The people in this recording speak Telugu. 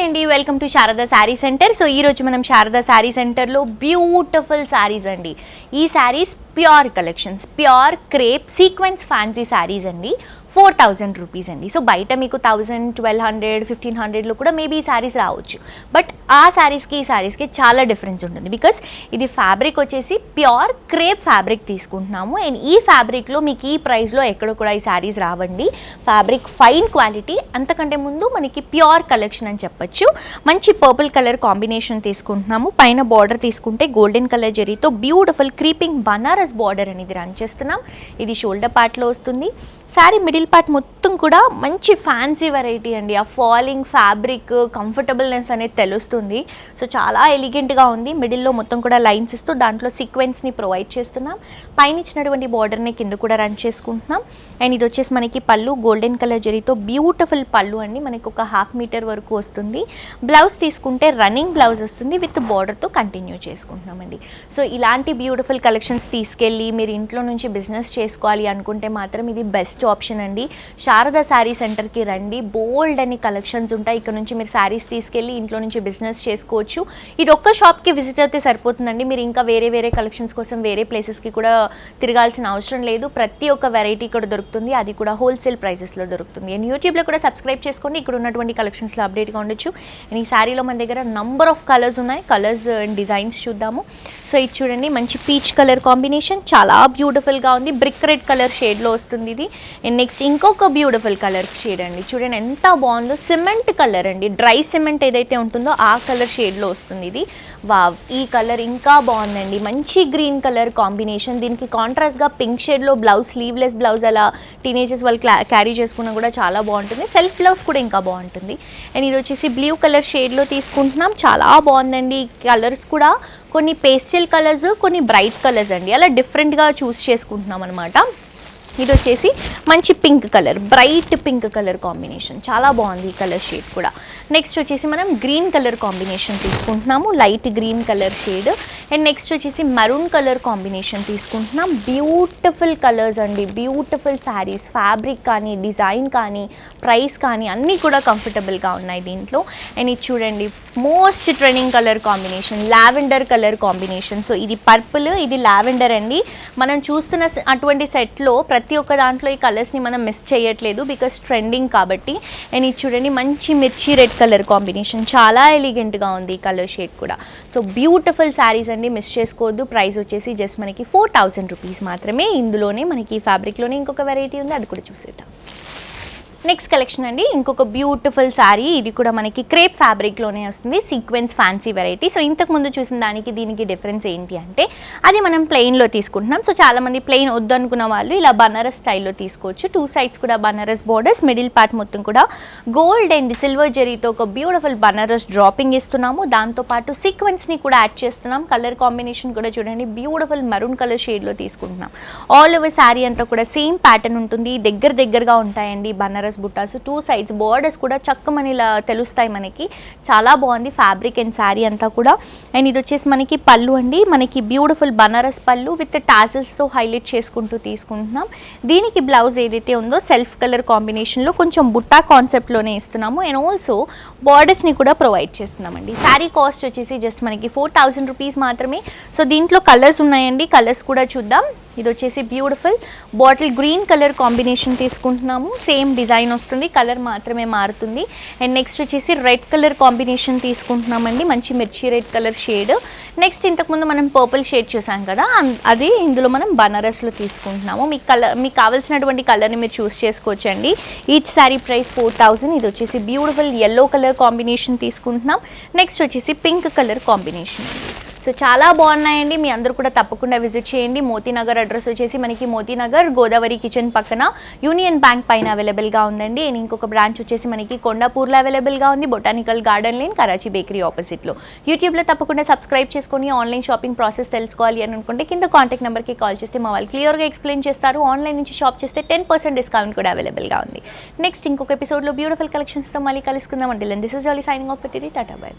అండి, welcome to Sharada sari centre. So ఈరోజు మనం శారదా శారీ సెంటర్లో బ్యూటిఫుల్ శారీస్ అండి. ఈ saris pure collections, pure crepe sequence fancy saris అండి. 4000 రూపీస్ అండి. సో బయట మీకు 1000, 1200, 1500లో కూడా మేబీ ఈ శారీస్ రావచ్చు. బట్ ఆ శారీస్కి ఈ శారీస్కి చాలా డిఫరెన్స్ ఉంటుంది. బికాస్ ఇది ఫ్యాబ్రిక్ వచ్చేసి ప్యూర్ క్రేప్ ఫ్యాబ్రిక్ తీసుకుంటున్నాము. అండ్ ఈ ఫ్యాబ్రిక్లో మీకు ఈ ప్రైస్లో ఎక్కడ కూడా ఈ శారీస్ రావండి. ఫ్యాబ్రిక్ ఫైన్ క్వాలిటీ, అంతకంటే ముందు మనకి ప్యూర్ కలెక్షన్ అని చెప్పొచ్చు. మంచి పర్పుల్ కలర్ కాంబినేషన్ తీసుకుంటున్నాము. పైన బార్డర్ తీసుకుంటే గోల్డెన్ కలర్ జరీతో బ్యూటిఫుల్ క్రీపింగ్ బనారస్ బార్డర్ అనేది రన్ చేస్తున్నాం. ఇది షోల్డర్ పార్ట్లో వస్తుంది. శారీ మిడిల్ పార్ట్ మొత్తం కూడా మంచి ఫ్యాన్సీ వెరైటీ అండి. ఆ ఫాలింగ్ ఫ్యాబ్రిక్ కంఫర్టబుల్నెస్ అనేది తెలుస్తుంది. సో చాలా ఎలిగెంట్గా ఉంది. మిడిల్లో మొత్తం కూడా లైన్స్ ఇస్తూ దాంట్లో సీక్వెన్స్ని ప్రొవైడ్ చేస్తున్నాం. పైన ఇచ్చినటువంటి బార్డర్ని కింద కూడా రన్ చేసుకుంటున్నాం. అండ్ ఇది వచ్చేసి మనకి పళ్ళు గోల్డెన్ కలర్ జరీతో బ్యూటిఫుల్ పళ్ళు అండి. మనకి ఒక 1/2 మీటర్ వరకు వస్తుంది. బ్లౌజ్ తీసుకుంటే రన్నింగ్ బ్లౌజ్ వస్తుంది విత్ బార్డర్తో కంటిన్యూ చేసుకుంటున్నామండి. సో ఇలాంటి బ్యూటిఫుల్ కలెక్షన్స్ తీసుకెళ్ళి మీరు ఇంట్లో నుంచి బిజినెస్ చేసుకోవాలి అనుకుంటే మాత్రం ఇది బెస్ట్ ఆప్షన్ అండి. శారదా శారీ సెంటర్కి రండి. బోల్డ్ అని కలెక్షన్స్ ఉంటాయి. ఇక్కడ నుంచి మీరు శారీస్ తీసుకెళ్ళి ఇంట్లో నుంచి బిజినెస్ చేసుకోవచ్చు. ఇది ఒక్క షాప్కి విజిట్ అయితే సరిపోతుందండి. మీరు ఇంకా వేరే కలెక్షన్స్ కోసం వేరే ప్లేసెస్కి కూడా తిరగాల్సిన అవసరం లేదు. ప్రతి ఒక్క వెరైటీ ఇక్కడ దొరుకుతుంది. అది కూడా హోల్సేల్ ప్రైజెస్లో దొరుకుతుంది. అండ్ యూట్యూబ్లో కూడా సబ్స్క్రైబ్ చేసుకోండి. ఇక్కడ ఉన్నటువంటి కలెక్షన్స్లో అప్డేట్గా ఉండొచ్చు. అండ్ ఈ శారీలో మన దగ్గర నంబర్ ఆఫ్ కలర్స్ ఉన్నాయి. కలర్స్ అండ్ డిజైన్స్ చూద్దాము. సో ఇది చూడండి, మంచి పీచ్ కలర్ కాంబినేషన్, చాలా బ్యూటిఫుల్గా ఉంది. బ్రిక్ రెడ్ కలర్ షేడ్లో వస్తుంది ఇది. అండ్ నెక్స్ట్ ఇంకొక బ్యూటిఫుల్ కలర్ షేడ్ అండి. చూడండి ఎంత బాగుందో. సిమెంట్ కలర్ అండి. డ్రై సిమెంట్ ఏదైతే ఉంటుందో ఆ కలర్ షేడ్లో వస్తుంది ఇది. వావ్, ఈ కలర్ ఇంకా బాగుందండి. మంచి గ్రీన్ కలర్ కాంబినేషన్. దీనికి కాంట్రాస్ట్గా పింక్ షేడ్లో బ్లౌజ్, స్లీవ్లెస్ బ్లౌజ్ అలా టీనేజర్స్ వాళ్ళు క్యారీ చేసుకున్నా కూడా చాలా బాగుంటుంది. సెల్ఫ్ బ్లౌజ్ కూడా ఇంకా బాగుంటుంది. అండ్ ఇది వచ్చేసి బ్లూ కలర్ షేడ్లో తీసుకుంటున్నాం. చాలా బాగుందండి. కలర్స్ కూడా కొన్ని పేస్టల్ కలర్స్, కొన్ని బ్రైట్ కలర్స్ అండి. అలా డిఫరెంట్గా చూస్ చేసుకుంటున్నాం అనమాట. ఇది వచ్చేసి మంచి pink colour, bright pink colour combination, చాలా బాగుంది ఈ కలర్ షేడ్ కూడా. నెక్స్ట్ వచ్చేసి మనం గ్రీన్ కలర్ కాంబినేషన్ తీసుకుంటున్నాము, light green colour shade. And next వచ్చేసి మరూన్ కలర్ కాంబినేషన్ తీసుకుంటున్నాం. బ్యూటిఫుల్ కలర్స్ అండి, బ్యూటిఫుల్ శారీస్. ఫ్యాబ్రిక్ కానీ, డిజైన్ కానీ, ప్రైస్ కానీ అన్నీ కూడా కంఫర్టబుల్గా ఉన్నాయి దీంట్లో. అండ్ ఇది చూడండి, most trending colour combination, lavender colour combination. So ఇది పర్పుల్, ఇది లావెండర్ అండి. మనం చూస్తున్న అటువంటి సెట్లో ప్రతి ఒక్క దాంట్లో ఈ కలర్స్ని మనం మిస్ చేయట్లేదు, బికాస్ ట్రెండింగ్ కాబట్టి. అండ్ ఇది చూడండి, మంచి మిర్చి రెడ్ కలర్ కాంబినేషన్, చాలా ఎలిగెంట్గా ఉంది ఈ కలర్ షేడ్ కూడా. సో బ్యూటిఫుల్ శారీస్ అండి, మిస్ చేసుకోవద్దు. ప్రైస్ వచ్చేసి జస్ట్ మనకి 4000 రూపీస్ మాత్రమే. ఇందులోనే మనకి ఈ ఫ్యాబ్రిక్లోనే ఇంకొక వెరైటీ ఉంది, అది కూడా చూసేద్దాం. నెక్స్ట్ కలెక్షన్ అండి, ఇంకొక బ్యూటిఫుల్ శారీ. ఇది కూడా మనకి క్రేప్ ఫ్యాబ్రిక్లోనే వస్తుంది, సీక్వెన్స్ ఫ్యాన్సీ వెరైటీ. సో ఇంతకుముందు చూసిన దానికి దీనికి డిఫరెన్స్ ఏంటి అంటే, అది మనం ప్లెయిన్లో తీసుకుంటున్నాం. సో చాలామంది ప్లెయిన్ వద్దనుకున్న వాళ్ళు ఇలా బనారస్ స్టైల్లో తీసుకోవచ్చు. 2 సైడ్స్ కూడా బనారస్ బోర్డర్స్, మిడిల్ పార్ట్ మొత్తం కూడా గోల్డ్ అండ్ సిల్వర్ జరీతో ఒక బ్యూటిఫుల్ బనారస్ డ్రాపింగ్ ఇస్తున్నాము. దాంతోపాటు సీక్వెన్స్ని కూడా యాడ్ చేస్తున్నాం. కలర్ కాంబినేషన్ కూడా చూడండి, బ్యూటిఫుల్ మెరూన్ కలర్ షేడ్లో తీసుకుంటున్నాం. ఆల్ ఓవర్ శారీ అంతా కూడా సేమ్ ప్యాటర్న్ ఉంటుంది. దగ్గరగా ఉంటాయండి బనారస్ బుట్టాస్. 2 సైడ్స్ బోర్డర్స్ కూడా చక్కమని ఇలా తెలుస్తాయి మనకి. చాలా బాగుంది ఫ్యాబ్రిక్ అండ్ శారీ అంతా కూడా. అండ్ ఇది వచ్చేసి మనకి పళ్ళు అండి. మనకి బ్యూటిఫుల్ బనారస్ పళ్ళు విత్ టాసిల్స్తో హైలైట్ చేసుకుంటూ తీసుకుంటున్నాం. దీనికి బ్లౌజ్ ఏదైతే ఉందో సెల్ఫ్ కలర్ కాంబినేషన్లో కొంచెం బుట్టా కాన్సెప్ట్లోనే ఇస్తున్నాము. అండ్ ఆల్సో బార్డర్స్ని కూడా ప్రొవైడ్ చేస్తున్నామండి. శారీ కాస్ట్ వచ్చేసి జస్ట్ మనకి 4000 రూపీస్ మాత్రమే. సో దీంట్లో కలర్స్ ఉన్నాయండి, కలర్స్ కూడా చూద్దాం. ఇది వచ్చేసి beautiful bottle green colour combination తీసుకుంటున్నాము. సేమ్ డిజైన్ వస్తుంది, కలర్ మాత్రమే మారుతుంది. అండ్ నెక్స్ట్ వచ్చేసి రెడ్ కలర్ కాంబినేషన్ తీసుకుంటున్నామండి, మంచి మిర్చి రెడ్ కలర్ షేడ్. నెక్స్ట్ ఇంతకుముందు మనం పర్పుల్ షేడ్ చూసాం కదా, అది ఇందులో మనం బనారస్లో తీసుకుంటున్నాము. మీకు కావాల్సినటువంటి కలర్ని మీరు చూస్ చేసుకోవచ్చండి. Each sari price 4000. ఇది వచ్చేసి బ్యూటిఫుల్ ఎల్లో కలర్ కాంబినేషన్ తీసుకుంటున్నాం. నెక్స్ట్ వచ్చేసి పింక్ కలర్ కాంబినేషన్. సో చాలా బాగున్నాయండి, మీ అందరూ కూడా తప్పకుండా విజిట్ చేయండి. మోతీనగర్ అడ్రస్ వచ్చేసి మనకి మోతీనగర్ గోదావరి కిచెన్ పక్కన యూనియన్ బ్యాంక్ పైన అవైలబుల్గా ఉందండి. అండ్ ఇంకొక బ్రాంచ్ వచ్చేసి మనకి కొండాపూర్లో అవైలబుల్గా ఉంది, botanical garden lane, Karachi bakery ఆపోజిట్లో. యూట్యూబ్లో తప్పకుండా సబ్స్క్రైబ్ చేసుకొని ఆన్లైన్ షాపింగ్ ప్రాసెస్ తెలుసుకోవాలి అని అనుకుంటే కింద కాంటాక్ట్ నెంబర్కి కాల్ చేస్తే మా వాళ్ళు క్లియర్గా ఎక్స్ప్లెయిన్ చేస్తారు. ఆన్లైన్ నుంచి షాప్ చేస్తే 10% డిస్కౌంట్ కూడా అవైలబుల్గా ఉంది. నెక్స్ట్ ఇంకొక ఎపిసోడ్లో బ్యూటిఫుల్ కలెక్షన్స్తో మళ్ళీ కలుసుకుందాం. అంటే this is jolly signing off with tata bye.